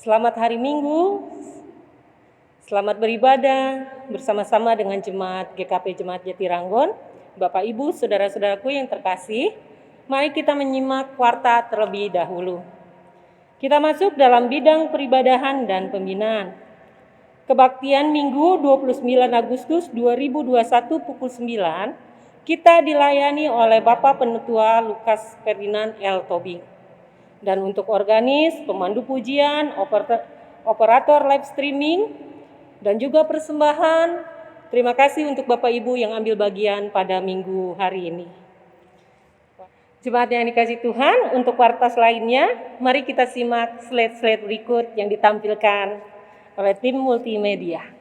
Selamat hari Minggu, selamat beribadah bersama-sama dengan Jemaat GKP Jemaat Jatiranggon. Bapak Ibu, saudara-saudaraku yang terkasih, mari kita menyimak warta terlebih dahulu. Kita masuk dalam bidang peribadahan dan pembinaan. Kebaktian Minggu 29 Agustus 2021 pukul 9, kita dilayani oleh Bapak Penetua Lukas Ferdinand L. Tobing. Dan untuk organis, pemandu pujian, operator live streaming, dan juga persembahan, terima kasih untuk Bapak Ibu yang ambil bagian pada minggu hari ini. Jemaat yang dikasih Tuhan, untuk warta lainnya, mari kita simak slide-slide berikut yang ditampilkan oleh tim multimedia.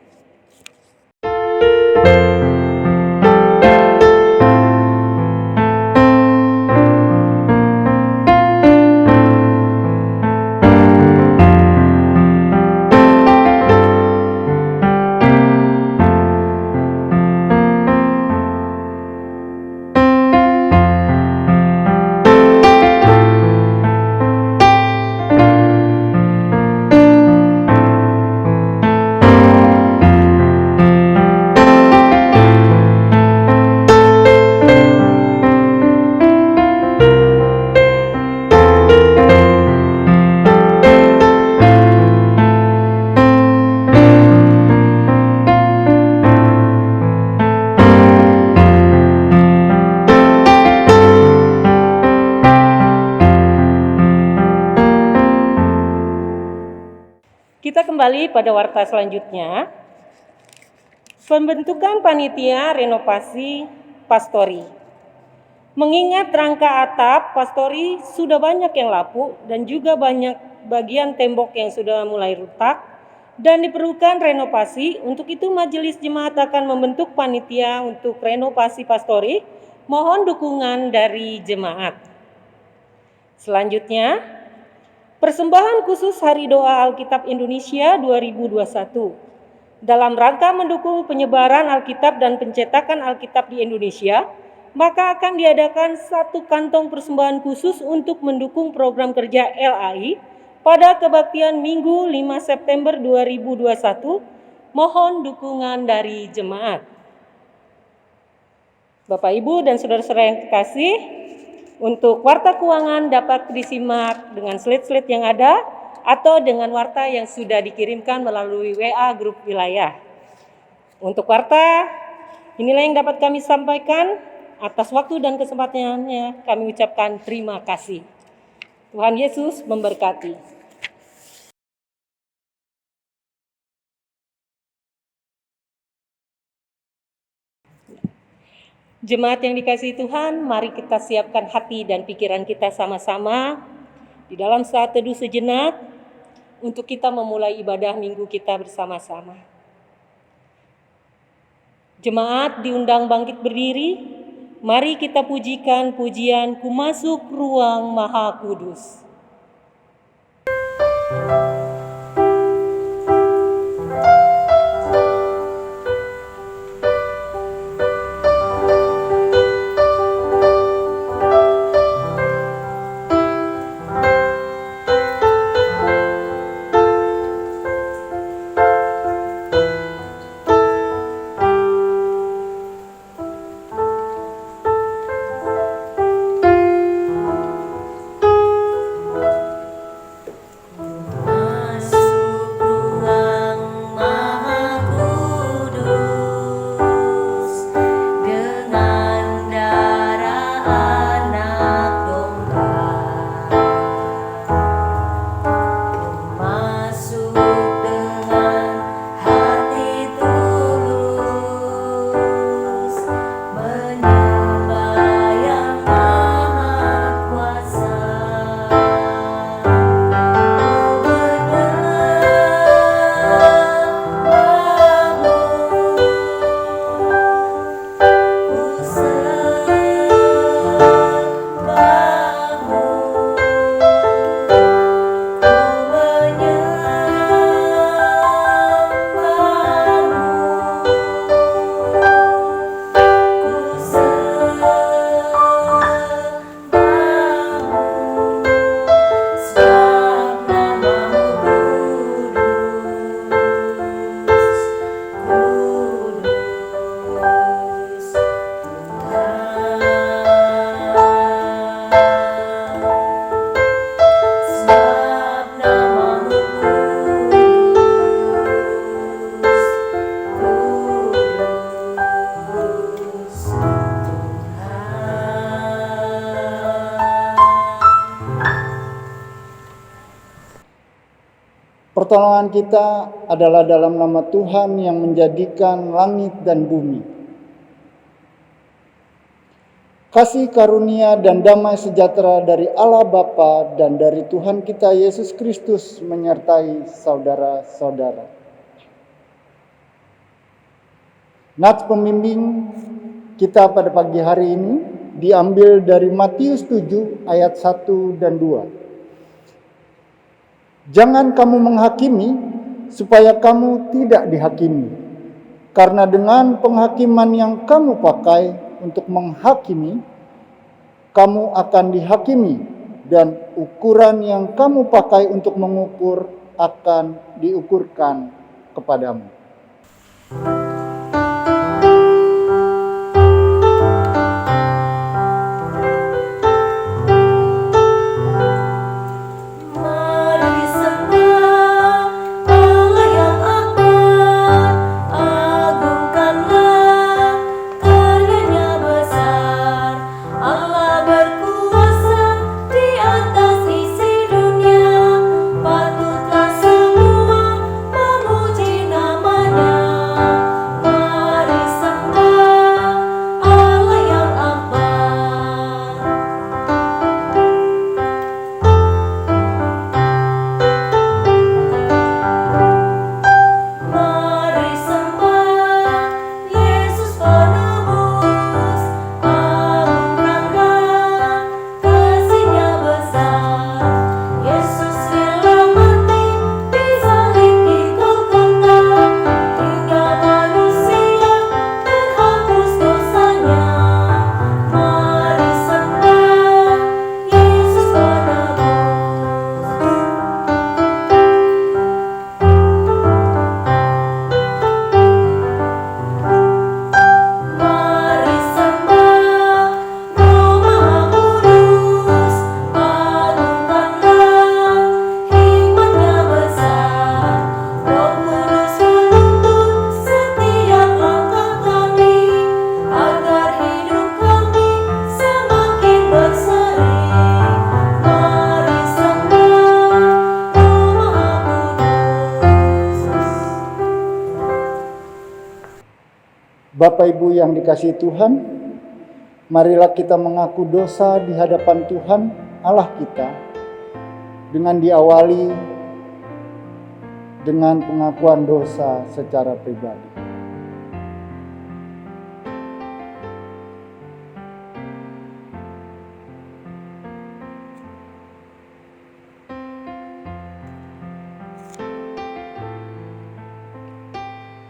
Kita kembali pada warta selanjutnya. Pembentukan panitia renovasi pastori. Mengingat rangka atap pastori sudah banyak yang lapuk dan juga banyak bagian tembok yang sudah mulai retak dan diperlukan renovasi, untuk itu Majelis Jemaat akan membentuk panitia untuk renovasi pastori. Mohon dukungan dari jemaat. Selanjutnya, persembahan khusus Hari Doa Alkitab Indonesia 2021. Dalam rangka mendukung penyebaran Alkitab dan pencetakan Alkitab di Indonesia, maka akan diadakan satu kantong persembahan khusus untuk mendukung program kerja LAI pada kebaktian Minggu 5 September 2021. Mohon dukungan dari jemaat. Bapak, Ibu, dan saudara-saudara yang terkasih, untuk warta keuangan dapat disimak dengan slide-slide yang ada atau dengan warta yang sudah dikirimkan melalui WA grup wilayah. Untuk warta, inilah yang dapat kami sampaikan. Atas waktu dan kesempatannya kami ucapkan terima kasih. Tuhan Yesus memberkati. Jemaat yang dikasihi Tuhan, mari kita siapkan hati dan pikiran kita sama-sama di dalam saat teduh sejenak untuk kita memulai ibadah minggu kita bersama-sama. Jemaat diundang bangkit berdiri. Mari kita pujikan pujian Ku Masuk Ruang Maha Kudus. pertolongan kita adalah dalam nama Tuhan yang menjadikan langit dan bumi. Kasih karunia dan damai sejahtera dari Allah Bapa dan dari Tuhan kita Yesus Kristus menyertai saudara-saudara. Nats pembimbing kita pada pagi hari ini diambil dari Matius 7 ayat 1 dan 2. Jangan kamu menghakimi supaya kamu tidak dihakimi. Karena dengan penghakiman yang kamu pakai untuk menghakimi, kamu akan dihakimi, dan ukuran yang kamu pakai untuk mengukur akan diukurkan kepadamu. Bapak Ibu yang dikasihi Tuhan, marilah kita mengaku dosa di hadapan Tuhan Allah kita dengan diawali dengan pengakuan dosa secara pribadi.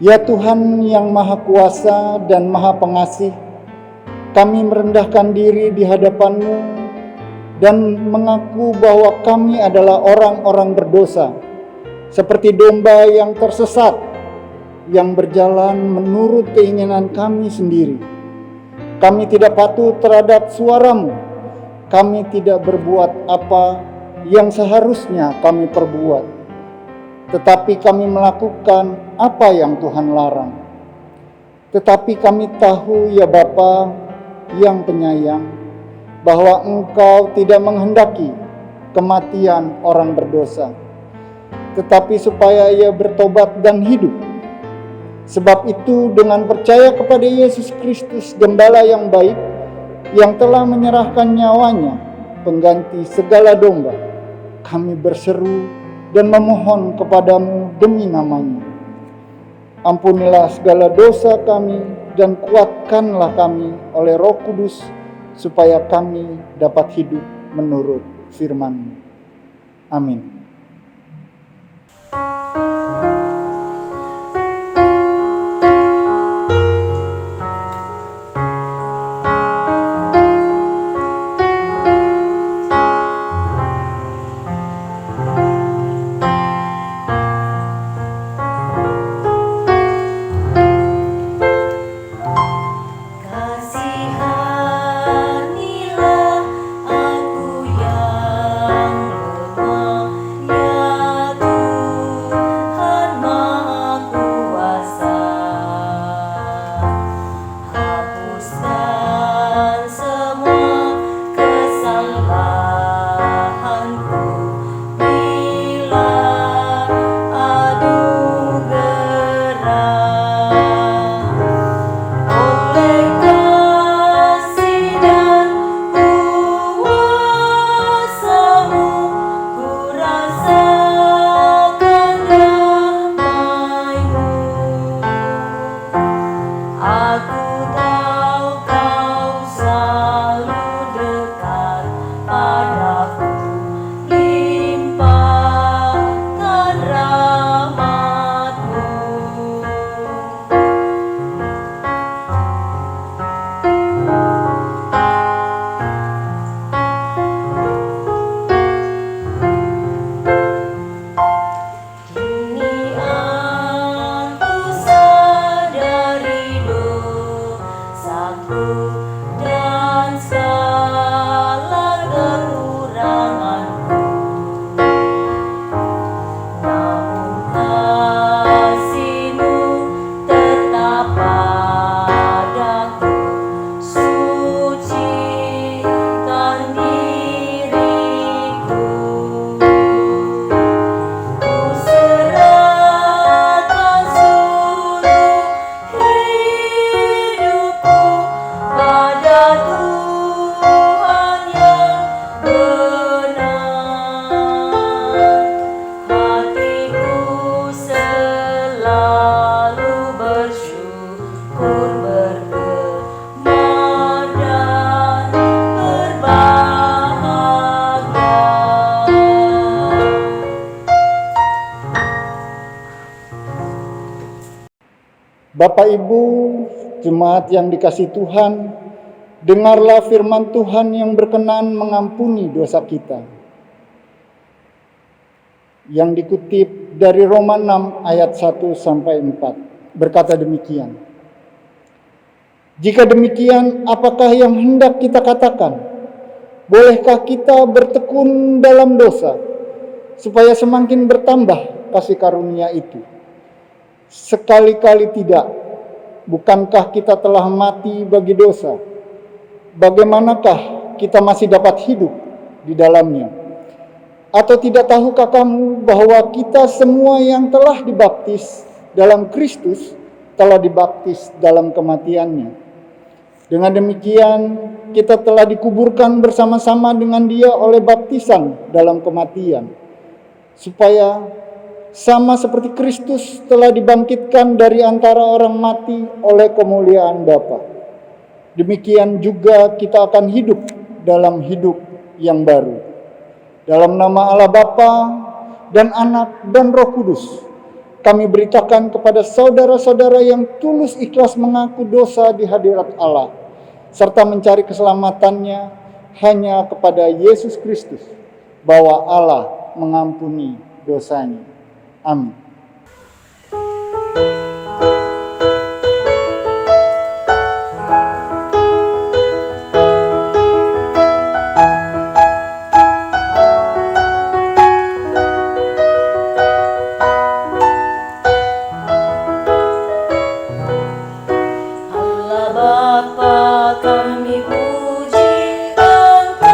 Ya Tuhan yang Maha Kuasa dan Maha Pengasih, kami merendahkan diri di hadapan-Mu dan mengaku bahwa kami adalah orang-orang berdosa, seperti domba yang tersesat, yang berjalan menurut keinginan kami sendiri. Kami tidak patuh terhadap suara-Mu, kami tidak berbuat apa yang seharusnya kami perbuat, tetapi kami melakukan apa yang Tuhan larang. Tetapi kami tahu ya Bapa yang penyayang, bahwa Engkau tidak menghendaki kematian orang berdosa, tetapi supaya ia bertobat dan hidup. Sebab itu dengan percaya kepada Yesus Kristus, Gembala yang baik, yang telah menyerahkan nyawanya, pengganti segala domba, kami berseru dan memohon kepadamu demi namanya. Ampunilah segala dosa kami dan kuatkanlah kami oleh Roh Kudus, supaya kami dapat hidup menurut firman-Mu. Amin. Kasihanilah aku yang lemah, ya Bapak Ibu, jemaat yang dikasihi Tuhan, dengarlah firman Tuhan yang berkenan mengampuni dosa kita. Yang dikutip dari Roma 6 ayat 1 sampai 4, berkata demikian. Jika demikian, apakah yang hendak kita katakan? Bolehkah kita bertekun dalam dosa, supaya semakin bertambah kasih karunia itu? Sekali-kali tidak. Bukankah kita telah mati bagi dosa? Bagaimanakah kita masih dapat hidup di dalamnya? Atau tidak tahukah kamu bahwa kita semua yang telah dibaptis dalam Kristus telah dibaptis dalam kematiannya? Dengan demikian, kita telah dikuburkan bersama-sama dengan Dia oleh baptisan dalam kematian, supaya sama seperti Kristus telah dibangkitkan dari antara orang mati oleh kemuliaan Bapa. Demikian juga kita akan hidup dalam hidup yang baru. Dalam nama Allah Bapa dan Anak dan Roh Kudus, kami beritakan kepada saudara-saudara yang tulus ikhlas mengaku dosa di hadirat Allah, serta mencari keselamatannya hanya kepada Yesus Kristus, bahwa Allah mengampuni dosanya. Amin. Allah Bapa, kami puji Engkau.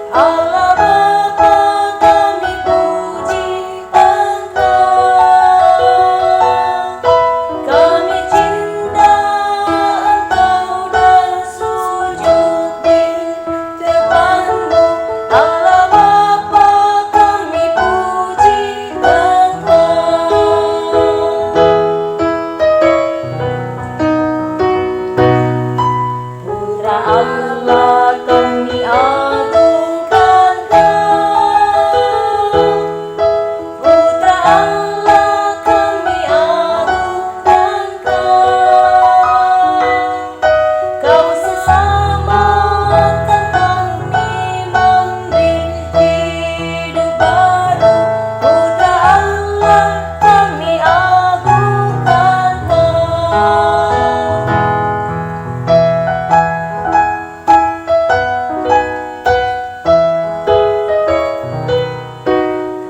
Allah Bapa, kami puji Engkau. Kami cinta Engkau dan sujud di depan-Mu. Allah Bapa, kami puji Engkau. Putra Allah, kami agungkan Kau. Putra Allah, kami agungkan Kau. Kau sesamakan kami, memberi hidup baru. Putra Allah, kami agungkan Kau.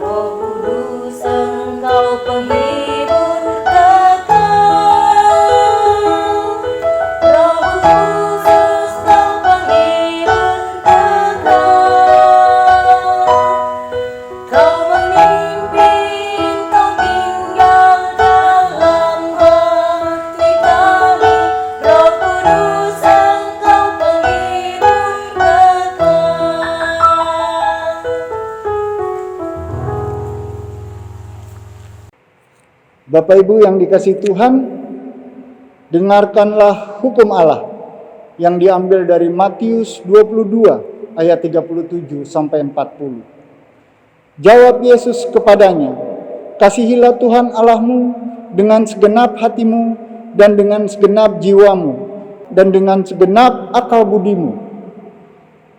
Roh Kudus, Engkau penghibur kekal. Roh Kudus, Engkau penghibur kekal. Kau memimpin, Kau tinggal dalam hati kami. Roh Kudus, Engkau penghibur kekal. Bapak Ibu yang dikasihi Tuhan, dengarkanlah hukum Allah yang diambil dari Matius 22 ayat 37 sampai 40. Jawab Yesus kepadanya, "Kasihilah Tuhan Allahmu dengan segenap hatimu dan dengan segenap jiwamu dan dengan segenap akal budimu.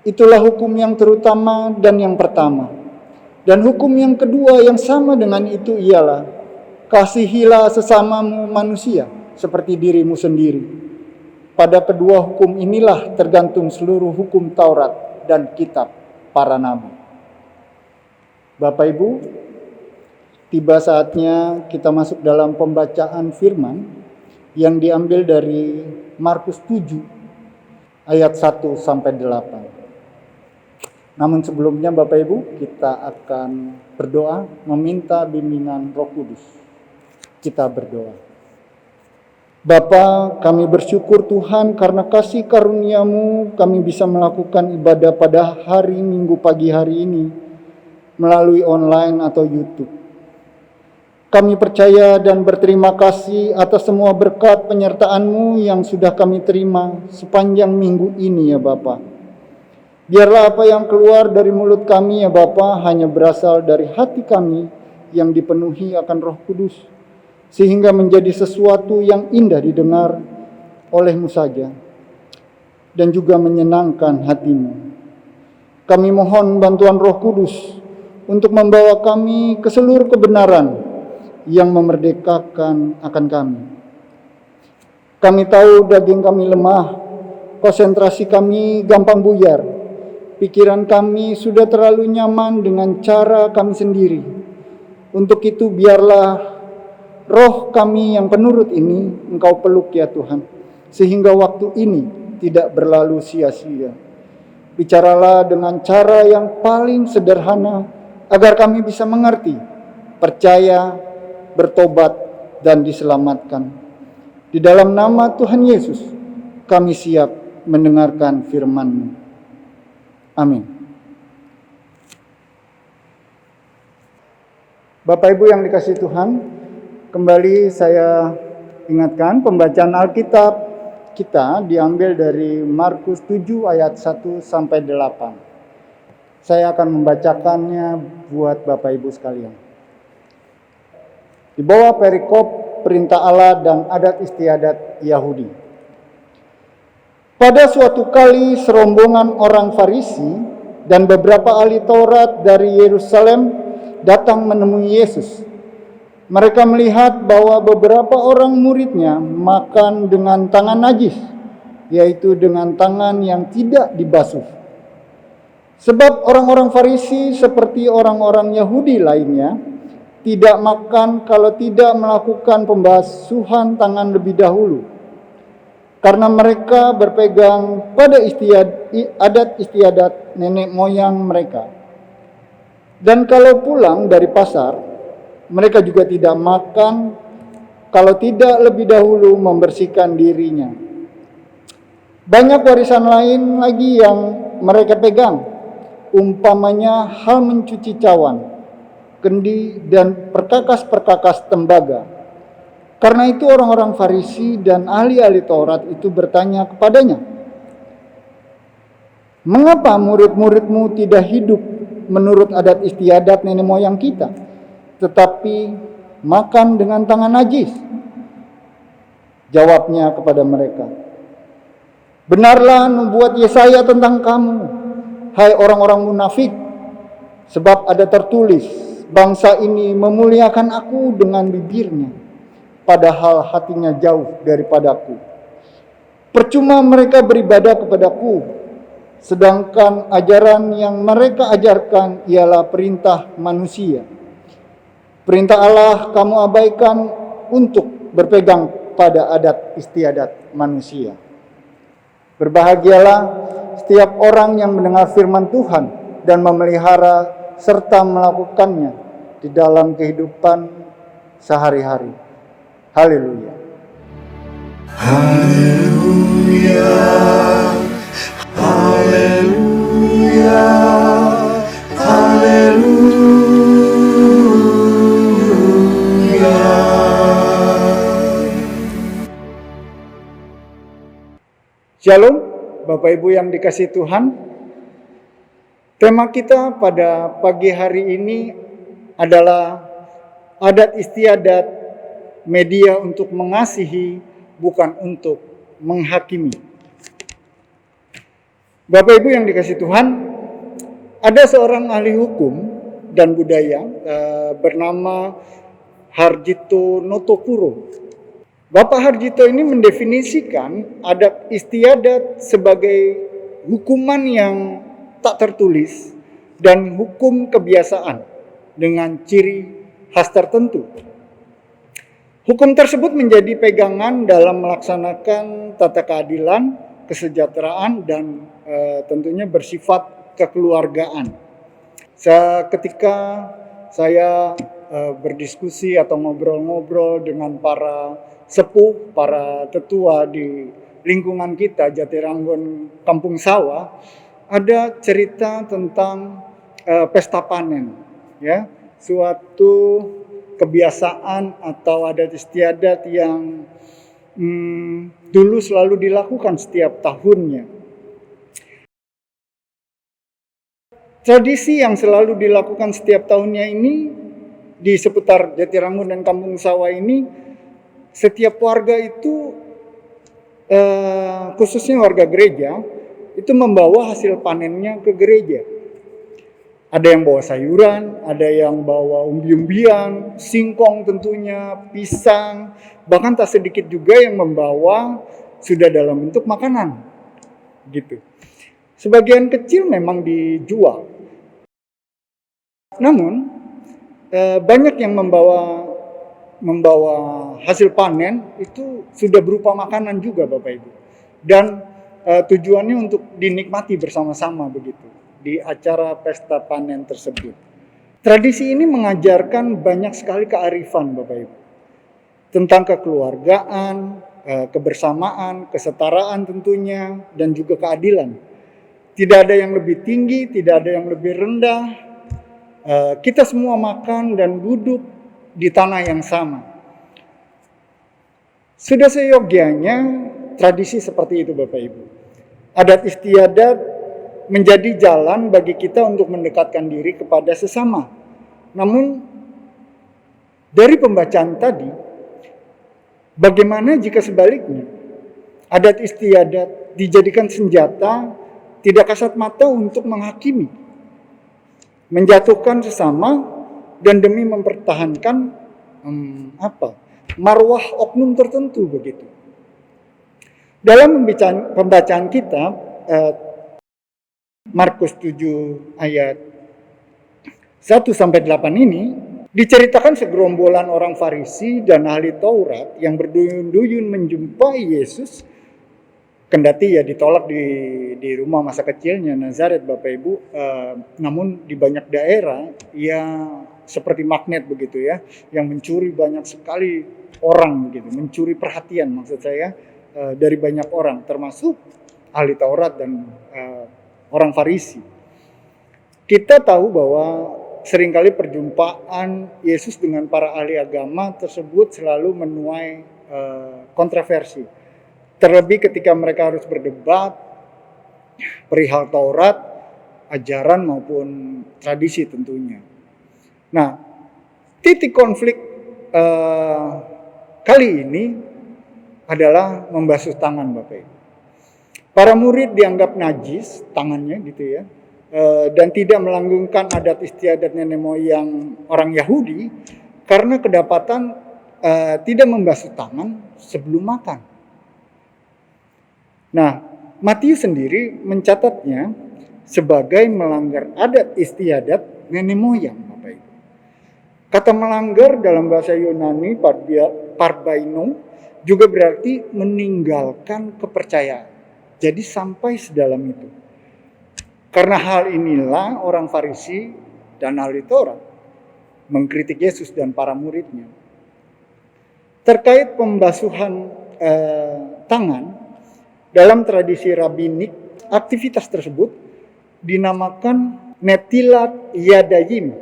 Itulah hukum yang terutama dan yang pertama. Dan hukum yang kedua yang sama dengan itu ialah, kasihilah sesamamu manusia seperti dirimu sendiri. Pada kedua hukum inilah tergantung seluruh hukum Taurat dan kitab para nabi." Bapak Ibu, tiba saatnya kita masuk dalam pembacaan firman yang diambil dari Markus 7 ayat 1 sampai 8. Namun sebelumnya Bapak Ibu, kita akan berdoa meminta bimbingan Roh Kudus. Kita berdoa. Bapa, kami bersyukur Tuhan karena kasih karunia-Mu kami bisa melakukan ibadah pada hari Minggu pagi hari ini melalui online atau YouTube. Kami percaya dan berterima kasih atas semua berkat penyertaan-Mu yang sudah kami terima sepanjang minggu ini ya Bapa. Biarlah apa yang keluar dari mulut kami ya Bapa hanya berasal dari hati kami yang dipenuhi akan Roh Kudus, sehingga menjadi sesuatu yang indah didengar olehmu saja, dan juga menyenangkan hatimu. Kami mohon bantuan Roh Kudus untuk membawa kami ke seluruh kebenaran yang memerdekakan akan kami. Kami tahu daging kami lemah, konsentrasi kami gampang buyar, pikiran kami sudah terlalu nyaman dengan cara kami sendiri. Untuk itu biarlah roh kami yang penurut ini Engkau peluk ya Tuhan, sehingga waktu ini tidak berlalu sia-sia. Bicaralah dengan cara yang paling sederhana agar kami bisa mengerti, percaya, bertobat, dan diselamatkan. Di dalam nama Tuhan Yesus, kami siap mendengarkan firman-Mu. Amin. Bapak Ibu yang dikasihi Tuhan, kembali saya ingatkan pembacaan Alkitab kita diambil dari Markus 7 ayat 1 sampai 8. Saya akan membacakannya buat Bapak Ibu sekalian. Di bawah perikop perintah Allah dan adat istiadat Yahudi. Pada suatu kali serombongan orang Farisi dan beberapa ahli Taurat dari Yerusalem datang menemui Yesus. Mereka melihat bahwa beberapa orang muridnya makan dengan tangan najis, yaitu dengan tangan yang tidak dibasuh. Sebab orang-orang Farisi seperti orang-orang Yahudi lainnya tidak makan kalau tidak melakukan pembasuhan tangan lebih dahulu, karena mereka berpegang pada adat istiadat nenek moyang mereka. Dan kalau pulang dari pasar, mereka juga tidak makan kalau tidak lebih dahulu membersihkan dirinya. Banyak warisan lain lagi yang mereka pegang, umpamanya hal mencuci cawan, kendi, dan perkakas-perkakas tembaga. Karena itu orang-orang Farisi dan ahli-ahli Taurat itu bertanya kepadanya, "Mengapa murid-muridmu tidak hidup menurut adat istiadat nenek moyang kita, tetapi makan dengan tangan najis?" Jawabnya kepada mereka, "Benarlah nubuat Yesaya tentang kamu, hai orang-orang munafik, sebab ada tertulis, bangsa ini memuliakan aku dengan bibirnya, padahal hatinya jauh daripadaku. Percuma mereka beribadah kepadaku, sedangkan ajaran yang mereka ajarkan ialah perintah manusia. Perintah Allah kamu abaikan untuk berpegang pada adat istiadat manusia." Berbahagialah setiap orang yang mendengar firman Tuhan dan memelihara serta melakukannya di dalam kehidupan sehari-hari. Haleluya. Haleluya. Haleluya. Haleluya. Shalom, Bapak Ibu yang dikasihi Tuhan. Tema kita pada pagi hari ini adalah adat istiadat, media untuk mengasihi, bukan untuk menghakimi. Bapak Ibu yang dikasihi Tuhan, ada seorang ahli hukum dan budaya bernama Harjito Notopuro. Bapak Harjito ini mendefinisikan adat istiadat sebagai hukuman yang tak tertulis dan hukum kebiasaan dengan ciri khas tertentu. Hukum tersebut menjadi pegangan dalam melaksanakan tata keadilan, kesejahteraan, dan tentunya bersifat kekeluargaan. Ketika saya berdiskusi atau ngobrol-ngobrol dengan para sepuh, para tetua di lingkungan kita, Jatiranggon Kampung Sawah, ada cerita tentang pesta panen, ya, suatu kebiasaan atau adat istiadat yang dulu selalu dilakukan setiap tahunnya. Tradisi yang selalu dilakukan setiap tahunnya ini di seputar Jatirangun dan Kampung Sawah ini, setiap warga itu, khususnya warga gereja, itu membawa hasil panennya ke gereja. Ada yang bawa sayuran, ada yang bawa umbi-umbian, singkong tentunya, pisang, bahkan tak sedikit juga yang membawa sudah dalam bentuk makanan, gitu. Sebagian kecil memang dijual. Namun banyak yang membawa hasil panen itu sudah berupa makanan juga Bapak Ibu. Dan tujuannya untuk dinikmati bersama-sama begitu di acara pesta panen tersebut. Tradisi ini mengajarkan banyak sekali kearifan Bapak Ibu. Tentang kekeluargaan, kebersamaan, kesetaraan tentunya, dan juga keadilan. Tidak ada yang lebih tinggi, tidak ada yang lebih rendah. Kita semua makan dan duduk di tanah yang sama. Sudah seyogyanya tradisi seperti itu Bapak Ibu. Adat istiadat menjadi jalan bagi kita untuk mendekatkan diri kepada sesama. Namun dari pembacaan tadi, bagaimana jika sebaliknya? Adat istiadat dijadikan senjata tidak kasat mata untuk menghakimi, menjatuhkan sesama, dan demi mempertahankan marwah oknum tertentu begitu. Dalam pembacaan kita, Markus 7 ayat 1-8 ini, diceritakan segerombolan orang Farisi dan ahli Taurat yang berduyun-duyun menjumpai Yesus. Kendati ya ditolak di rumah masa kecilnya Nazaret Bapak Ibu, namun di banyak daerah ya seperti magnet begitu ya, yang mencuri banyak sekali orang begitu, mencuri perhatian maksud saya dari banyak orang, termasuk ahli Taurat dan orang Farisi. Kita tahu bahwa seringkali perjumpaan Yesus dengan para ahli agama tersebut selalu menuai kontroversi. Terlebih ketika mereka harus berdebat perihal Taurat, ajaran maupun tradisi tentunya. Nah, titik konflik kali ini adalah membasuh tangan Bapak Ibu. Para murid dianggap najis tangannya gitu ya, dan tidak melanggengkan adat istiadat nenek moyang orang Yahudi karena kedapatan tidak membasuh tangan sebelum makan. Nah, Matius sendiri mencatatnya sebagai melanggar adat istiadat nenek moyang, Bapak Ibu. Kata melanggar dalam bahasa Yunani parbaino juga berarti meninggalkan kepercayaan. Jadi sampai sedalam itu. Karena hal inilah orang Farisi dan ahli Taurat mengkritik Yesus dan para muridnya. Terkait pembasuhan tangan, dalam tradisi rabbinik, aktivitas tersebut dinamakan netilat yadayim.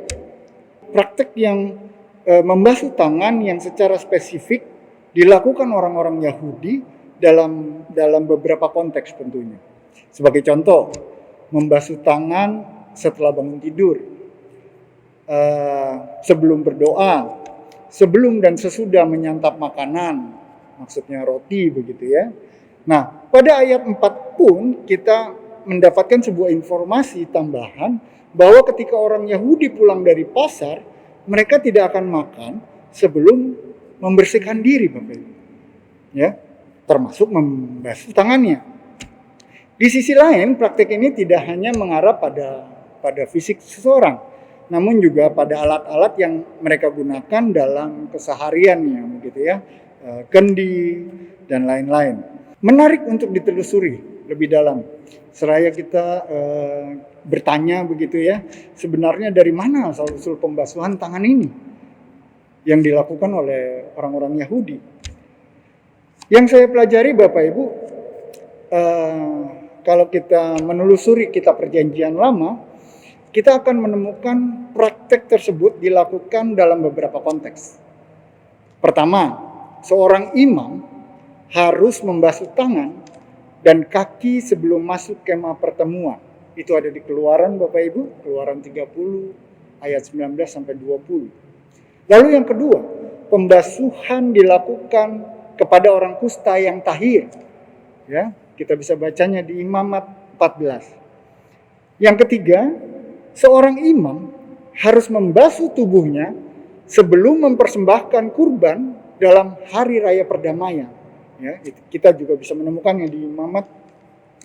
Praktek yang membasuh tangan yang secara spesifik dilakukan orang-orang Yahudi dalam beberapa konteks tentunya. Sebagai contoh, membasuh tangan setelah bangun tidur, sebelum berdoa, sebelum dan sesudah menyantap makanan, maksudnya roti begitu ya. Nah, pada ayat 4 pun kita mendapatkan sebuah informasi tambahan bahwa ketika orang Yahudi pulang dari pasar, mereka tidak akan makan sebelum membersihkan diri, Bapak Ibu. Ya, termasuk membasuh tangannya. Di sisi lain, praktek ini tidak hanya mengarah pada fisik seseorang, namun juga pada alat-alat yang mereka gunakan dalam kesehariannya, begitu ya, kendi dan lain-lain. Menarik untuk ditelusuri lebih dalam. Seraya kita bertanya begitu ya, sebenarnya dari mana asal-usul pembasuhan tangan ini yang dilakukan oleh orang-orang Yahudi. Yang saya pelajari Bapak Ibu, kalau kita menelusuri kitab Perjanjian Lama, kita akan menemukan praktek tersebut dilakukan dalam beberapa konteks. Pertama, seorang imam harus membasuh tangan dan kaki sebelum masuk kemah pertemuan. Itu ada di Keluaran Bapak Ibu, Keluaran 30 ayat 19 sampai 20. Lalu yang kedua, pembasuhan dilakukan kepada orang kusta yang tahir. Ya, kita bisa bacanya di Imamat 14. Yang ketiga, seorang imam harus membasuh tubuhnya sebelum mempersembahkan kurban dalam hari raya perdamaian. Ya, kita juga bisa menemukannya di Imamat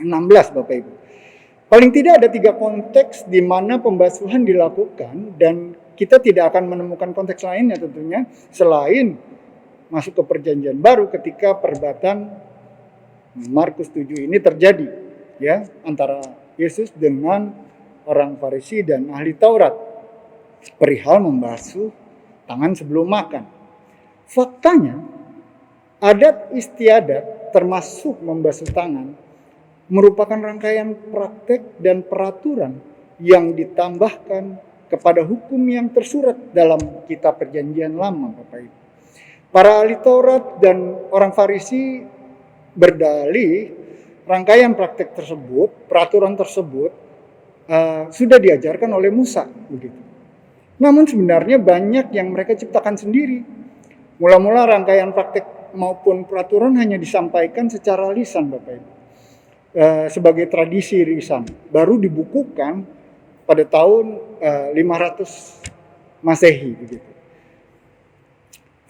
16, Bapak Ibu. Paling tidak ada 3 konteks di mana pembasuhan dilakukan, dan kita tidak akan menemukan konteks lainnya tentunya selain masuk ke perjanjian baru ketika perbatan Markus 7 ini terjadi, ya, antara Yesus dengan orang Farisi dan ahli Taurat perihal membasuh tangan sebelum makan. Faktanya, adat istiadat termasuk membasuh tangan merupakan rangkaian praktek dan peraturan yang ditambahkan kepada hukum yang tersurat dalam kitab perjanjian lama, Bapak Ibu. Para ahli Taurat dan orang Farisi berdalih rangkaian praktek tersebut, peraturan tersebut sudah diajarkan oleh Musa, begitu. Namun sebenarnya banyak yang mereka ciptakan sendiri. Mula-mula rangkaian praktek maupun peraturan hanya disampaikan secara lisan, Bapak Ibu. Sebagai tradisi lisan, baru dibukukan pada tahun 500 Masehi, begitu.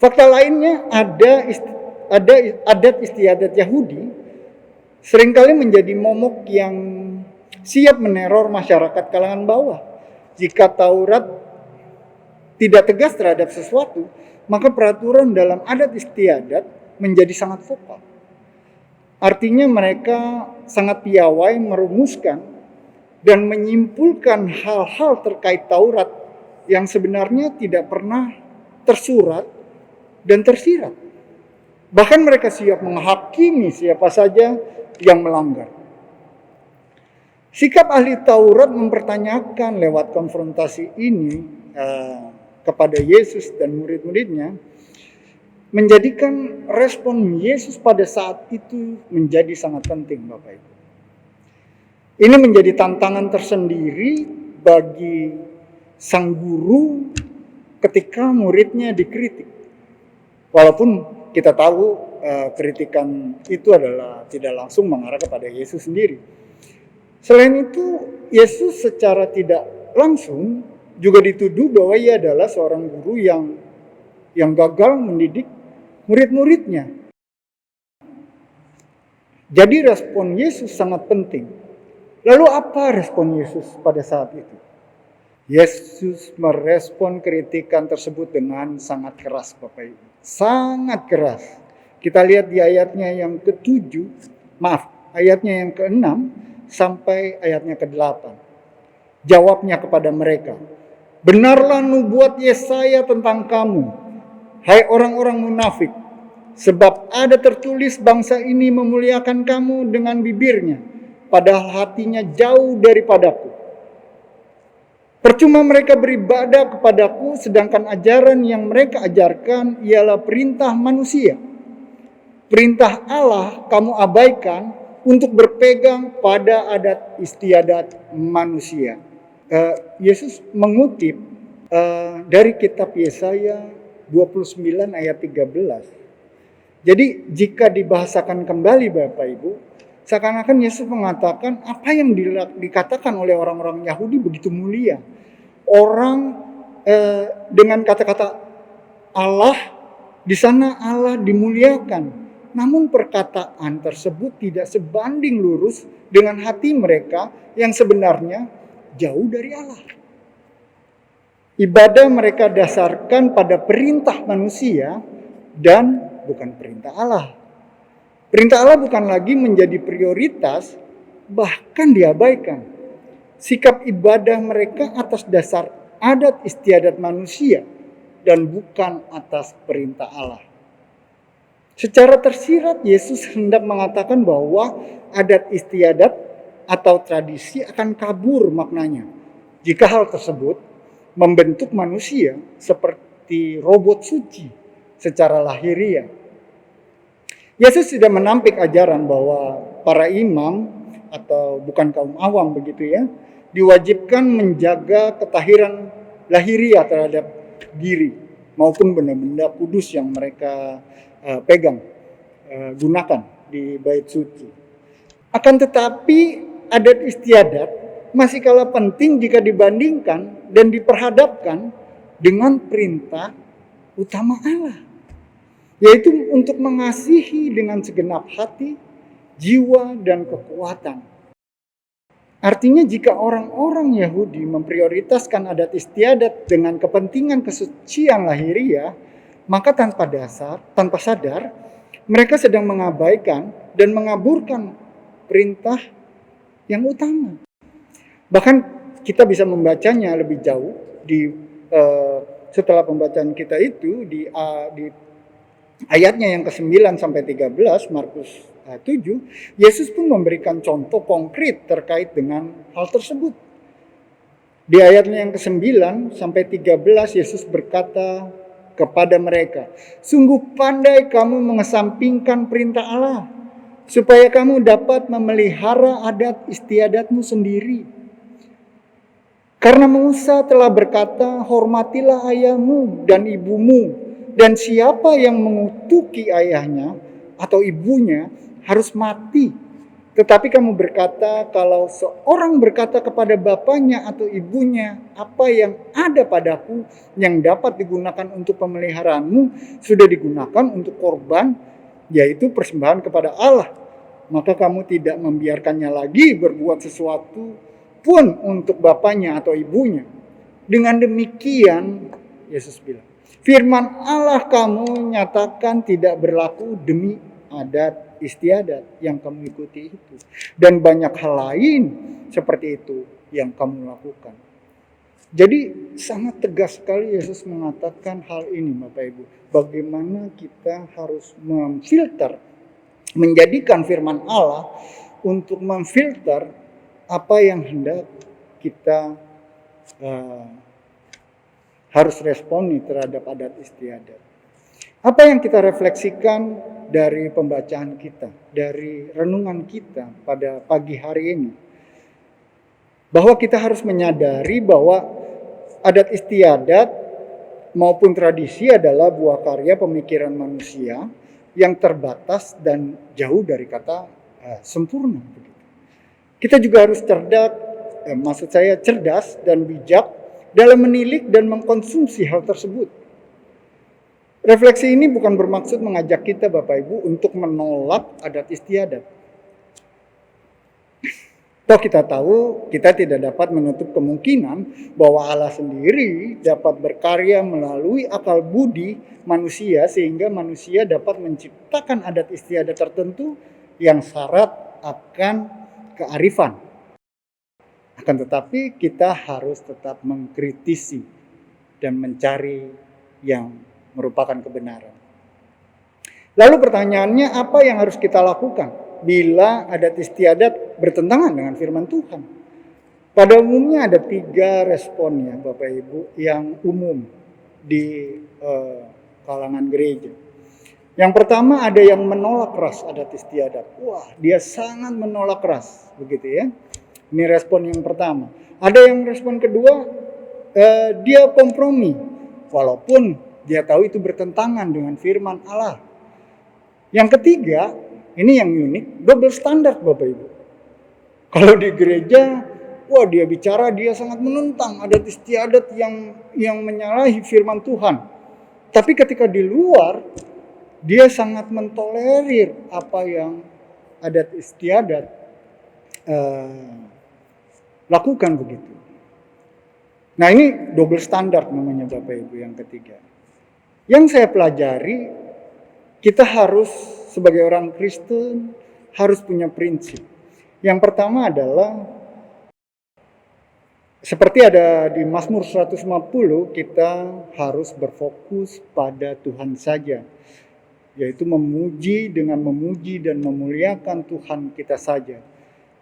Fakta lainnya, ada adat istiadat Yahudi seringkali menjadi momok yang siap meneror masyarakat kalangan bawah. Jika Taurat tidak tegas terhadap sesuatu, maka peraturan dalam adat istiadat menjadi sangat vokal. Artinya mereka sangat piawai merumuskan dan menyimpulkan hal-hal terkait Taurat yang sebenarnya tidak pernah tersurat dan tersirat. Bahkan mereka siap menghakimi siapa saja yang melanggar. Sikap ahli Taurat mempertanyakan lewat konfrontasi ini kepada Yesus dan murid-muridnya menjadikan respon Yesus pada saat itu menjadi sangat penting, Bapak Ibu. Ini menjadi tantangan tersendiri bagi sang guru ketika muridnya dikritik. Walaupun kita tahu kritikan itu adalah tidak langsung mengarah kepada Yesus sendiri. Selain itu, Yesus secara tidak langsung juga dituduh bahwa ia adalah seorang guru yang gagal mendidik murid-muridnya. Jadi respon Yesus sangat penting. Lalu apa respon Yesus pada saat itu? Yesus merespon kritikan tersebut dengan sangat keras, Bapak Ibu. Sangat keras. Kita lihat di ayatnya yang ayatnya yang ke-6 sampai ayatnya ke-8. Jawabnya kepada mereka, "Benarlah nubuat Yesaya tentang kamu, hai orang-orang munafik, sebab ada tertulis bangsa ini memuliakan kamu dengan bibirnya, padahal hatinya jauh daripadaku. Percuma mereka beribadah kepadaku, sedangkan ajaran yang mereka ajarkan ialah perintah manusia. Perintah Allah kamu abaikan untuk berpegang pada adat istiadat manusia." Yesus mengutip dari kitab Yesaya 29 ayat 13. Jadi jika dibahasakan kembali, Bapak Ibu, seakan-akan Yesus mengatakan apa yang dikatakan oleh orang-orang Yahudi begitu mulia. Orang dengan kata-kata Allah, di sana Allah dimuliakan. Namun perkataan tersebut tidak sebanding lurus dengan hati mereka yang sebenarnya jauh dari Allah. Ibadah mereka dasarkan pada perintah manusia dan bukan perintah Allah. Perintah Allah bukan lagi menjadi prioritas, bahkan diabaikan. Sikap ibadah mereka atas dasar adat istiadat manusia dan bukan atas perintah Allah. Secara tersirat Yesus hendak mengatakan bahwa adat istiadat atau tradisi akan kabur maknanya jika hal tersebut membentuk manusia seperti robot suci secara lahiriah. Yesus tidak menampik ajaran bahwa para imam atau bukan kaum awam begitu ya, diwajibkan menjaga ketahiran lahiriah terhadap diri. maupun benda-benda kudus yang mereka pegang, gunakan di bait suci. Akan tetapi adat istiadat masih kalah penting jika dibandingkan dan diperhadapkan dengan perintah utama Allah, yaitu untuk mengasihi dengan segenap hati, jiwa, dan kekuatan. Artinya jika orang-orang Yahudi memprioritaskan adat istiadat dengan kepentingan kesucian lahiriah, maka tanpa sadar, mereka sedang mengabaikan dan mengaburkan perintah yang utama. Bahkan kita bisa membacanya lebih jauh setelah pembacaan kita itu di ayatnya yang ke-9 sampai 13 Markus 7, Yesus pun memberikan contoh konkret terkait dengan hal tersebut. Di ayatnya yang ke-9 sampai 13 Yesus berkata kepada mereka, "Sungguh pandai kamu mengesampingkan perintah Allah, supaya kamu dapat memelihara adat istiadatmu sendiri. Karena Musa telah berkata, hormatilah ayahmu dan ibumu, dan siapa yang mengutuki ayahnya atau ibunya harus mati. Tetapi kamu berkata, kalau seorang berkata kepada bapaknya atau ibunya, apa yang ada padaku yang dapat digunakan untuk pemeliharaanmu sudah digunakan untuk korban, yaitu persembahan kepada Allah, maka kamu tidak membiarkannya lagi berbuat sesuatu pun untuk bapaknya atau ibunya. Dengan demikian, Yesus bilang, firman Allah kamu nyatakan tidak berlaku demi adat istiadat yang kamu ikuti itu. Dan banyak hal lain seperti itu yang kamu lakukan." Jadi sangat tegas sekali Yesus mengatakan hal ini, Bapak Ibu. Bagaimana kita harus memfilter, menjadikan firman Allah untuk memfilter apa yang hendak kita harus responi terhadap adat istiadat. Apa yang kita refleksikan dari pembacaan kita, dari renungan kita pada pagi hari ini? Bahwa kita harus menyadari bahwa adat istiadat maupun tradisi adalah buah karya pemikiran manusia yang terbatas dan jauh dari kata sempurna. Kita juga harus cerdas dan bijak dalam menilik dan mengkonsumsi hal tersebut. Refleksi ini bukan bermaksud mengajak kita, Bapak Ibu, untuk menolak adat istiadat. Toh kita tahu kita tidak dapat menutup kemungkinan bahwa Allah sendiri dapat berkarya melalui akal budi manusia sehingga manusia dapat menciptakan adat istiadat tertentu yang syarat akan kearifan. Akan tetapi kita harus tetap mengkritisi dan mencari yang merupakan kebenaran. Lalu pertanyaannya, apa yang harus kita lakukan bila adat istiadat bertentangan dengan firman Tuhan? Pada umumnya ada 3 responnya, Bapak Ibu, yang umum di kalangan gereja. Yang pertama, ada yang menolak keras adat istiadat. Wah, dia sangat menolak keras, begitu ya. Ini respon yang pertama. Ada yang respon kedua, dia kompromi, walaupun dia tahu itu bertentangan dengan firman Allah. Yang ketiga, ini yang unik, double standard, Bapak Ibu. Kalau di gereja, wah dia bicara, dia sangat menentang adat istiadat yang menyalahi firman Tuhan. Tapi ketika di luar, dia sangat mentolerir apa yang adat istiadat lakukan begitu. Nah, ini double standard namanya, Bapak Ibu, yang ketiga. Yang saya pelajari, kita harus sebagai orang Kristen harus punya prinsip. Yang pertama adalah seperti ada di Mazmur 150, kita harus berfokus pada Tuhan saja, yaitu memuji dan memuliakan Tuhan kita saja.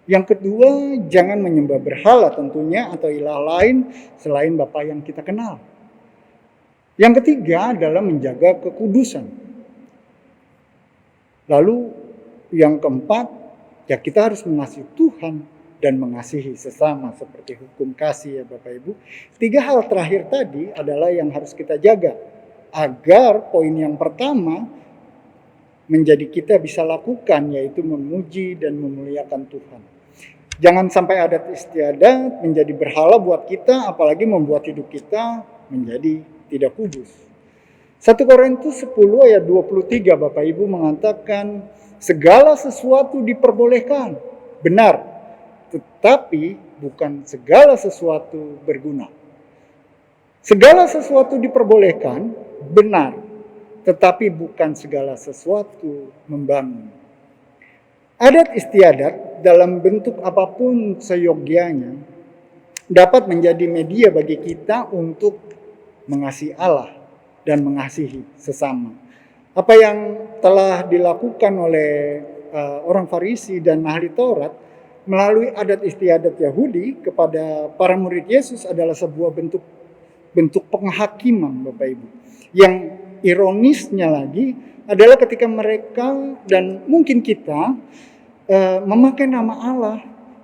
Yang kedua, jangan menyembah berhala tentunya atau ilah lain selain Bapa yang kita kenal. Yang ketiga adalah menjaga kekudusan. Lalu yang keempat, ya kita harus mengasihi Tuhan dan mengasihi sesama seperti hukum kasih, ya Bapak Ibu. 3 hal terakhir tadi adalah yang harus kita jaga agar poin yang pertama menjadi kita bisa lakukan, yaitu memuji dan memuliakan Tuhan. Jangan sampai adat istiadat menjadi berhala buat kita, apalagi membuat hidup kita menjadi tidak kudus. 1 Korintus 10 ayat 23 Bapak Ibu mengatakan, segala sesuatu diperbolehkan, benar, tetapi bukan segala sesuatu berguna. Segala sesuatu diperbolehkan, benar, tetapi bukan segala sesuatu membangun. Adat istiadat dalam bentuk apapun seyogyanya dapat menjadi media bagi kita untuk mengasihi Allah dan mengasihi sesama. Apa yang telah dilakukan oleh orang Farisi dan ahli Taurat melalui adat istiadat Yahudi kepada para murid Yesus adalah sebuah bentuk penghakiman, Bapak Ibu. Yang ironisnya lagi adalah ketika mereka dan mungkin kita memakai nama Allah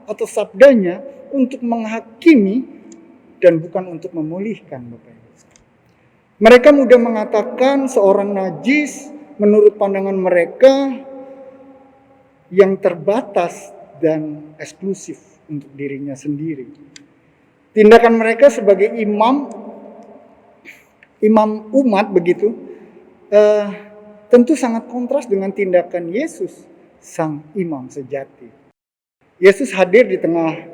atau sabdanya untuk menghakimi dan bukan untuk memulihkan, Bapak Ibu. Mereka mudah mengatakan seorang najis menurut pandangan mereka yang terbatas dan eksklusif untuk dirinya sendiri. Tindakan mereka sebagai imam umat begitu tentu sangat kontras dengan tindakan Yesus, sang imam sejati. Yesus hadir di tengah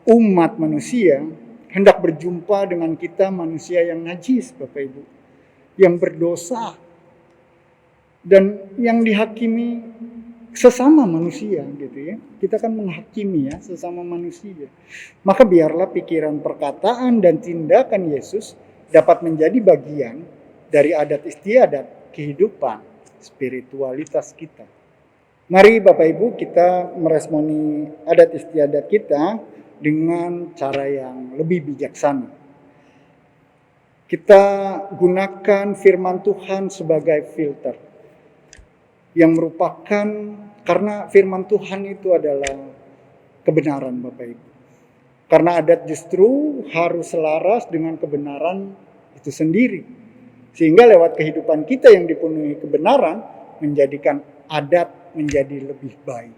umat manusia, hendak berjumpa dengan kita manusia yang najis, Bapak Ibu, yang berdosa dan yang dihakimi sesama manusia gitu ya. Kita kan menghakimi ya sesama manusia. Maka biarlah pikiran, perkataan dan tindakan Yesus dapat menjadi bagian dari adat istiadat kehidupan spiritualitas kita. Mari Bapak Ibu kita meresponi adat istiadat kita dengan cara yang lebih bijaksana. Kita gunakan firman Tuhan sebagai filter yang merupakan, karena firman Tuhan itu adalah kebenaran Bapak Ibu. Karena adat justru harus selaras dengan kebenaran itu sendiri. Sehingga lewat kehidupan kita yang dipenuhi kebenaran menjadikan adat menjadi lebih baik.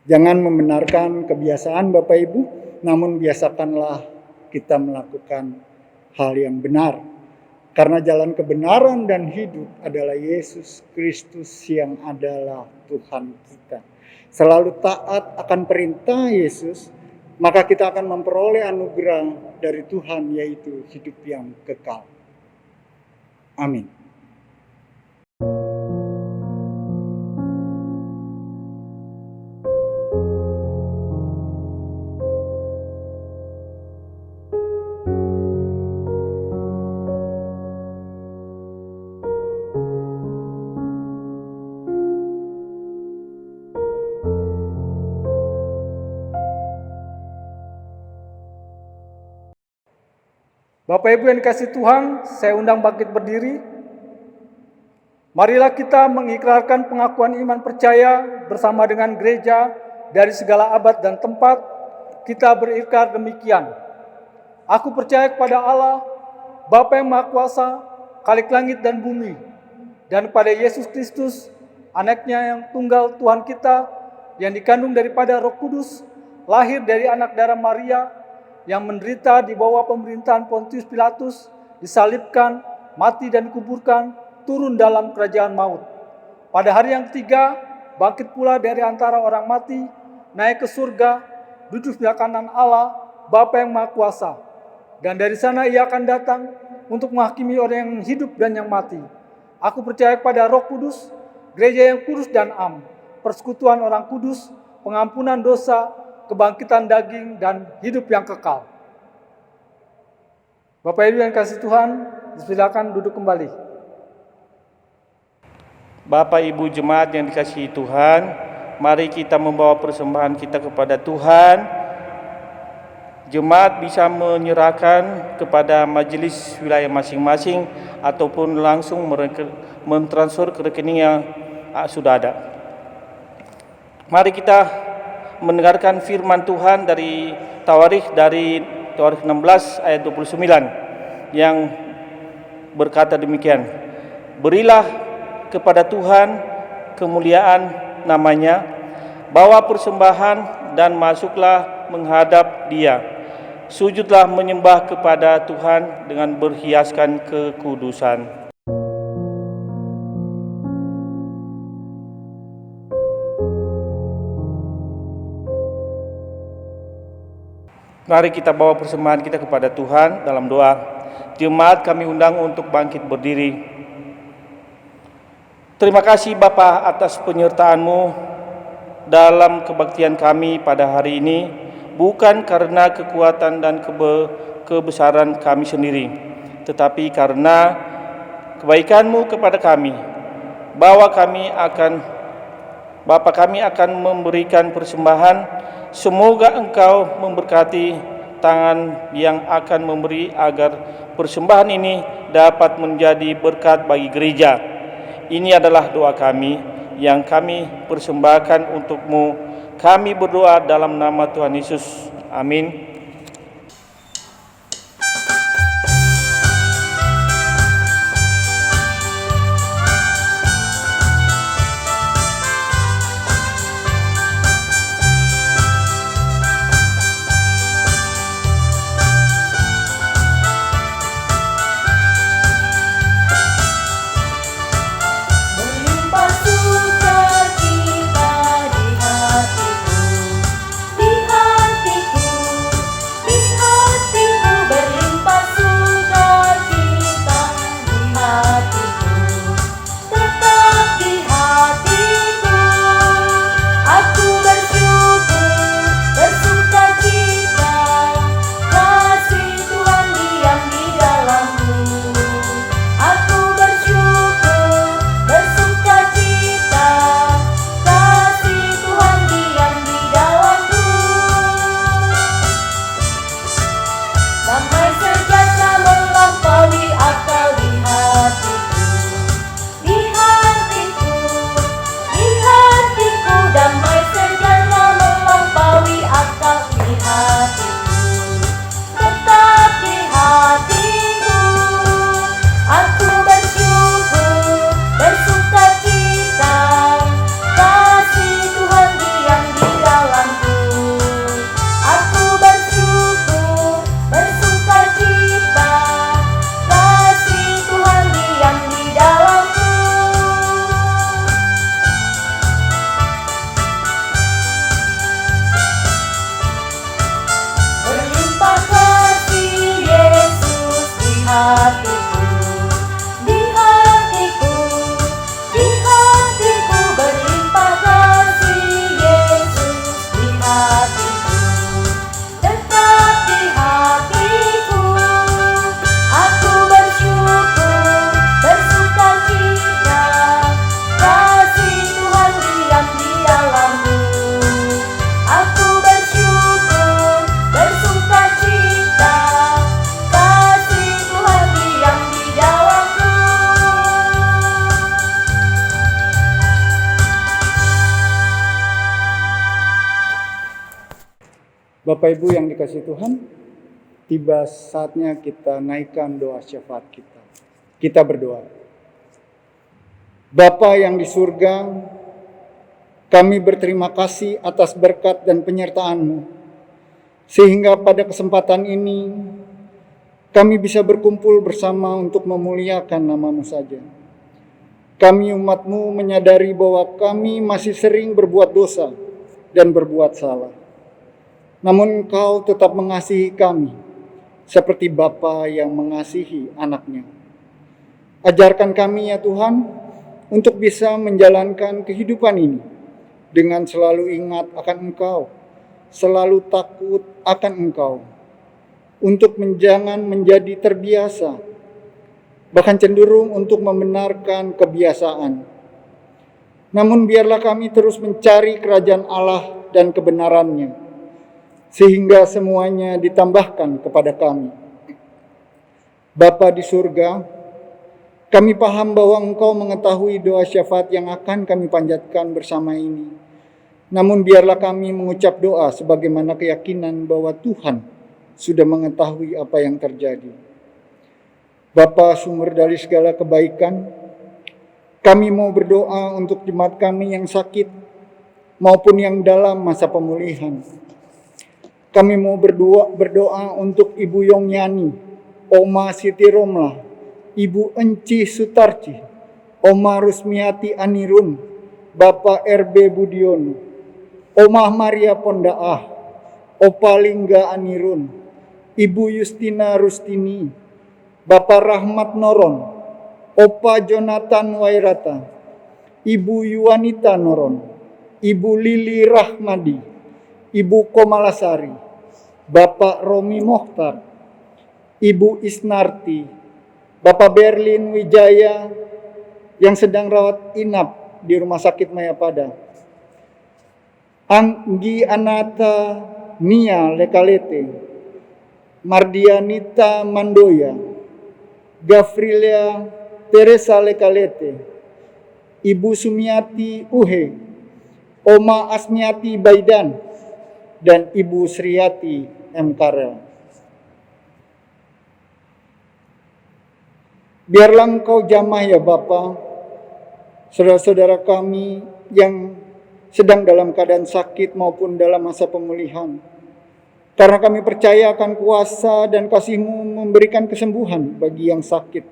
Jangan membenarkan kebiasaan Bapak Ibu, namun biasakanlah kita melakukan hal yang benar. Karena jalan kebenaran dan hidup adalah Yesus Kristus yang adalah Tuhan kita. Selalu taat akan perintah Yesus, maka kita akan memperoleh anugerah dari Tuhan, yaitu hidup yang kekal. Amin. Bapak Ibu yang dikasihi Tuhan, saya undang bangkit berdiri. Marilah kita mengikrarkan pengakuan iman percaya bersama dengan gereja dari segala abad dan tempat. Kita berikrar demikian. Aku percaya kepada Allah, Bapa yang Maha Kuasa, Khalik langit dan bumi, dan kepada Yesus Kristus, anaknya yang tunggal Tuhan kita, yang dikandung daripada Roh Kudus, lahir dari anak darah Maria, yang menderita di bawah pemerintahan Pontius Pilatus, disalibkan, mati dan dikuburkan, turun dalam kerajaan maut. Pada hari yang ketiga, bangkit pula dari antara orang mati, naik ke surga, duduk di kanan Allah, Bapa yang Maha Kuasa. Dan dari sana ia akan datang untuk menghakimi orang yang hidup dan yang mati. Aku percaya kepada Roh Kudus, gereja yang kudus dan am, persekutuan orang kudus, pengampunan dosa, kebangkitan daging, dan hidup yang kekal. Bapak Ibu yang kasih Tuhan, silakan duduk kembali. Bapak Ibu jemaat yang dikasihi Tuhan, mari kita membawa persembahan kita kepada Tuhan. Jemaat bisa menyerahkan kepada majelis wilayah masing-masing ataupun langsung mentransfer ke rekening yang sudah ada. Mari kita mendengarkan firman Tuhan dari Tawarikh 16 ayat 29 yang berkata demikian, "Berilah kepada Tuhan kemuliaan namanya, bawa persembahan dan masuklah menghadap Dia. Sujudlah menyembah kepada Tuhan dengan berhiaskan kekudusan." Mari kita bawa persembahan kita kepada Tuhan dalam doa. Jemaat kami undang untuk bangkit berdiri. Terima kasih Bapa atas penyertaan-Mu dalam kebaktian kami pada hari ini, bukan karena kekuatan dan kebesaran kami sendiri, tetapi karena kebaikan-Mu kepada kami, bahwa Bapa kami akan memberikan persembahan. Semoga Engkau memberkati tangan yang akan memberi agar persembahan ini dapat menjadi berkat bagi gereja. Ini adalah doa kami yang kami persembahkan untuk-Mu. Kami berdoa dalam nama Tuhan Yesus. Amin. Berlimpah sukacita di hatiku, di hatiku, di hatiku. Berlimpah sukacita di hatiku, tetap di hatiku. Aku bersyukur, bersukacita, kasih Tuhan diam di dalamku. Aku bersyukur, bersukacita, kasih Tuhan diam di dalamku. Damai sejahtera melampaui akal di hatiku, di hatiku, di hatiku. Damai sejahtera melampaui akal di hatiku, tetap di hatiku. Aku bersyukur, bersukacita, kasih Tuhan diam di dalamku. Aku bersyukur, bersukacita, kasih Tuhan diam di dalamku. Berlimpah kasih Yesus di hatiku, di hatiku, di hatiku. Berlimpah kasih Yesus di hatiku, tetap di hatiku. Aku bersyukur, bersukacita, kasih Tuhan diam di dalamku. Aku bersyukur, bersukacita, kasih Tuhan diam di dalamku. Bapak Ibu yang dikasihi Tuhan, tiba saatnya kita naikkan doa syafaat kita. Kita berdoa. Bapa yang di surga, kami berterima kasih atas berkat dan penyertaan-Mu, sehingga pada kesempatan ini kami bisa berkumpul bersama untuk memuliakan nama-Mu saja. Kami umat-Mu menyadari bahwa kami masih sering berbuat dosa dan berbuat salah. Namun Engkau tetap mengasihi kami, seperti Bapa yang mengasihi anaknya. Ajarkan kami ya Tuhan, untuk bisa menjalankan kehidupan ini dengan selalu ingat akan Engkau, selalu takut akan Engkau, untuk jangan menjadi terbiasa, bahkan cenderung untuk membenarkan kebiasaan. Namun biarlah kami terus mencari kerajaan Allah dan kebenarannya, sehingga semuanya ditambahkan kepada kami. Bapa di surga, kami paham bahwa Engkau mengetahui doa syafaat yang akan kami panjatkan bersama ini. Namun biarlah kami mengucap doa sebagaimana keyakinan bahwa Tuhan sudah mengetahui apa yang terjadi. Bapa sumber dari segala kebaikan, kami mau berdoa untuk jemaat kami yang sakit maupun yang dalam masa pemulihan. Kami mau berdoa untuk Ibu Yongyani, Oma Siti Romlah, Ibu Enci Sutarci, Oma Rusmiati Anirun, Bapak RB Budiono, Oma Maria Pondaah, Opa Lingga Anirun, Ibu Justina Rustini, Bapak Rahmat Noron, Opa Jonathan Wairata, Ibu Yuwanita Noron, Ibu Lili Rahmadi, Ibu Komalasari, Bapak Romi Mokhtar, Ibu Isnarti, Bapak Berlin Wijaya yang sedang rawat inap di Rumah Sakit Mayapada, Anggi Anata Nia Lekalete, Mardianita Mandoya, Gavrilia Teresa Lekalete, Ibu Sumiati Uhe, Oma Asmiati Baidan, dan Ibu Sriati M. Karel. Biarlah Engkau jamah ya Bapa, saudara-saudara kami yang sedang dalam keadaan sakit maupun dalam masa pemulihan. Karena kami percaya akan kuasa dan kasih-Mu memberikan kesembuhan bagi yang sakit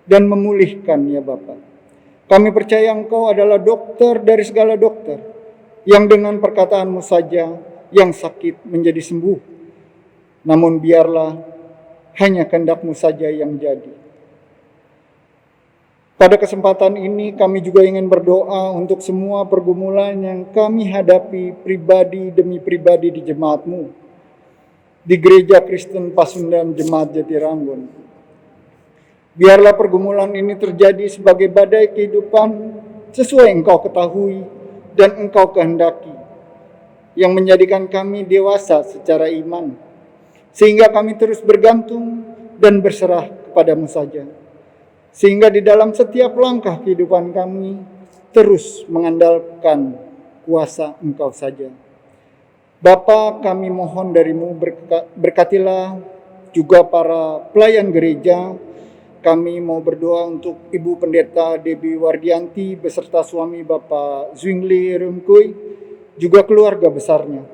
dan memulihkan ya Bapa. Kami percaya Engkau adalah dokter dari segala dokter, yang dengan perkataan-Mu saja yang sakit menjadi sembuh. Namun biarlah hanya kehendak-Mu saja yang jadi. Pada kesempatan ini kami juga ingin berdoa untuk semua pergumulan yang kami hadapi pribadi demi pribadi di jemaat-Mu, di Gereja Kristen Pasundan Jemaat Jatiranggon. Biarlah pergumulan ini terjadi sebagai badai kehidupan sesuai Engkau ketahui dan Engkau kehendaki, yang menjadikan kami dewasa secara iman, sehingga kami terus bergantung dan berserah kepadamu saja. Sehingga di dalam setiap langkah kehidupan kami terus mengandalkan kuasa Engkau saja. Bapa, kami mohon dari-Mu, berkatilah juga para pelayan gereja. Kami mau berdoa untuk Ibu Pendeta Debbie Wardianti beserta suami Bapak Zwingli Rumkui, juga keluarga besarnya.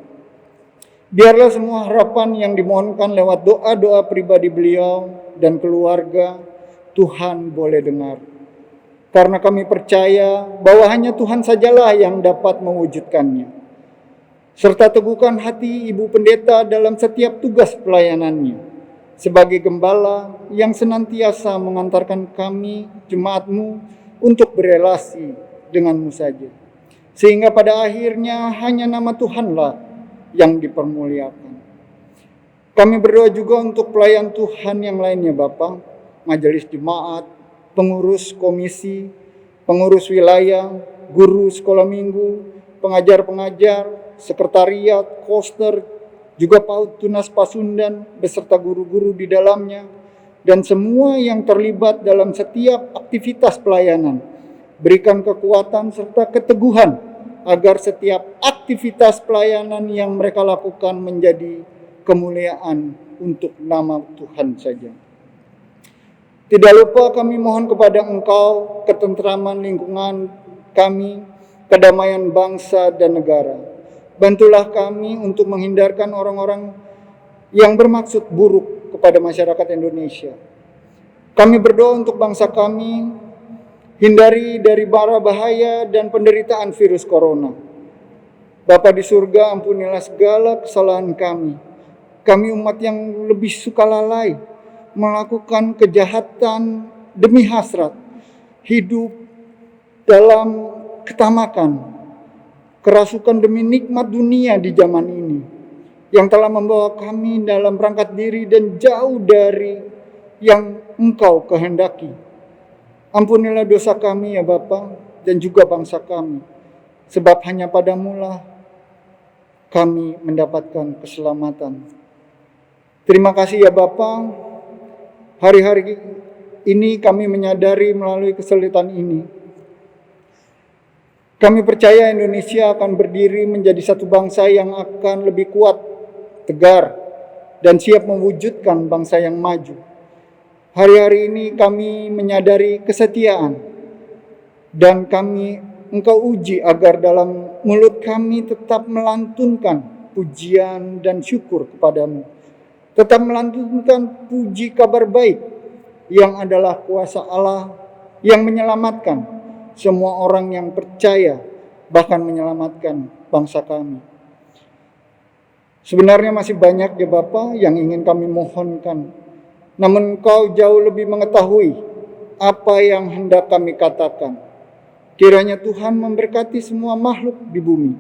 Biarlah semua harapan yang dimohonkan lewat doa-doa pribadi beliau dan keluarga, Tuhan boleh dengar. Karena kami percaya bahwa hanya Tuhan sajalah yang dapat mewujudkannya. Serta teguhkan hati Ibu Pendeta dalam setiap tugas pelayanannya sebagai gembala yang senantiasa mengantarkan kami, jemaat-Mu, untuk berelasi dengan-Mu saja. Sehingga pada akhirnya hanya nama Tuhanlah yang dipermuliakan. Kami berdoa juga untuk pelayan Tuhan yang lainnya Bapa, majelis jemaat, pengurus komisi, pengurus wilayah, guru sekolah minggu, pengajar-pengajar, sekretariat, koster, juga PAUD Tunas Pasundan beserta guru-guru di dalamnya, dan semua yang terlibat dalam setiap aktivitas pelayanan. Berikan kekuatan serta keteguhan agar setiap aktivitas pelayanan yang mereka lakukan menjadi kemuliaan untuk nama Tuhan saja. Tidak lupa kami mohon kepada Engkau ketentraman lingkungan kami, kedamaian bangsa dan negara. Bantulah kami untuk menghindarkan orang-orang yang bermaksud buruk kepada masyarakat Indonesia. Kami berdoa untuk bangsa kami, hindari dari bara bahaya dan penderitaan virus corona. Bapa di surga, ampunilah segala kesalahan kami. Kami umat yang lebih suka lalai, melakukan kejahatan demi hasrat, hidup dalam ketamakan, kerasukan demi nikmat dunia di zaman ini, yang telah membawa kami dalam perangkat diri dan jauh dari yang Engkau kehendaki. Ampunilah dosa kami ya Bapa, dan juga bangsa kami, sebab hanya padamu-lah kami mendapatkan keselamatan. Terima kasih ya Bapa. Hari-hari ini kami menyadari melalui kesulitan ini, kami percaya Indonesia akan berdiri menjadi satu bangsa yang akan lebih kuat, tegar, dan siap mewujudkan bangsa yang maju. hari-hari ini kami menyadari kesetiaan dan Engkau uji agar dalam mulut kami tetap melantunkan pujian dan syukur kepadamu. Tetap melantunkan puji kabar baik yang adalah kuasa Allah yang menyelamatkan semua orang yang percaya, bahkan menyelamatkan bangsa kami. Sebenarnya masih banyak ya Bapa yang ingin kami mohonkan, namun Engkau jauh lebih mengetahui apa yang hendak kami katakan. Kiranya Tuhan memberkati semua makhluk di bumi,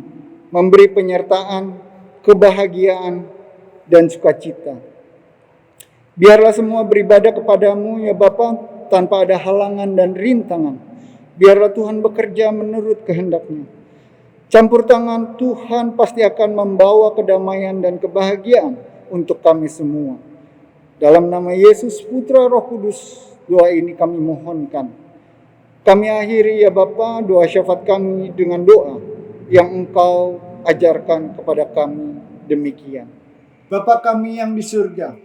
memberi penyertaan, kebahagiaan, dan sukacita. Biarlah semua beribadah kepadamu ya Bapa tanpa ada halangan dan rintangan. Biarlah Tuhan bekerja menurut kehendak-Nya. Campur tangan Tuhan pasti akan membawa kedamaian dan kebahagiaan untuk kami semua. Dalam nama Yesus Putra Roh Kudus, doa ini kami mohonkan. Kami akhiri ya Bapa doa syafaat kami dengan doa yang Engkau ajarkan kepada kami demikian. Bapa kami yang di surga,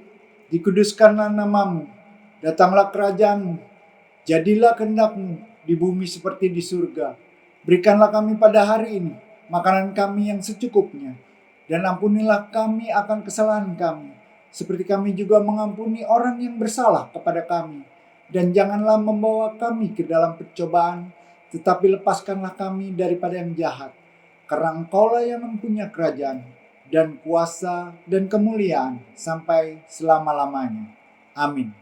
dikuduskanlah namamu, datanglah kerajaan-Mu, jadilah kehendak-Mu di bumi seperti di surga. Berikanlah kami pada hari ini makanan kami yang secukupnya, dan ampunilah kami akan kesalahan kami, seperti kami juga mengampuni orang yang bersalah kepada kami. Dan janganlah membawa kami ke dalam pencobaan, tetapi lepaskanlah kami daripada yang jahat. Karena Engkaulah yang mempunyai kerajaan, dan kuasa, dan kemuliaan, sampai selama-lamanya. Amin.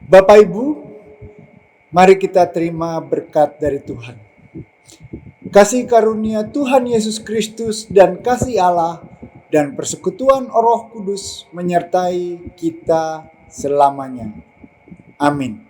Bapak Ibu, mari kita terima berkat dari Tuhan. Kasih karunia Tuhan Yesus Kristus dan kasih Allah dan persekutuan Roh Kudus menyertai kita selamanya. Amin.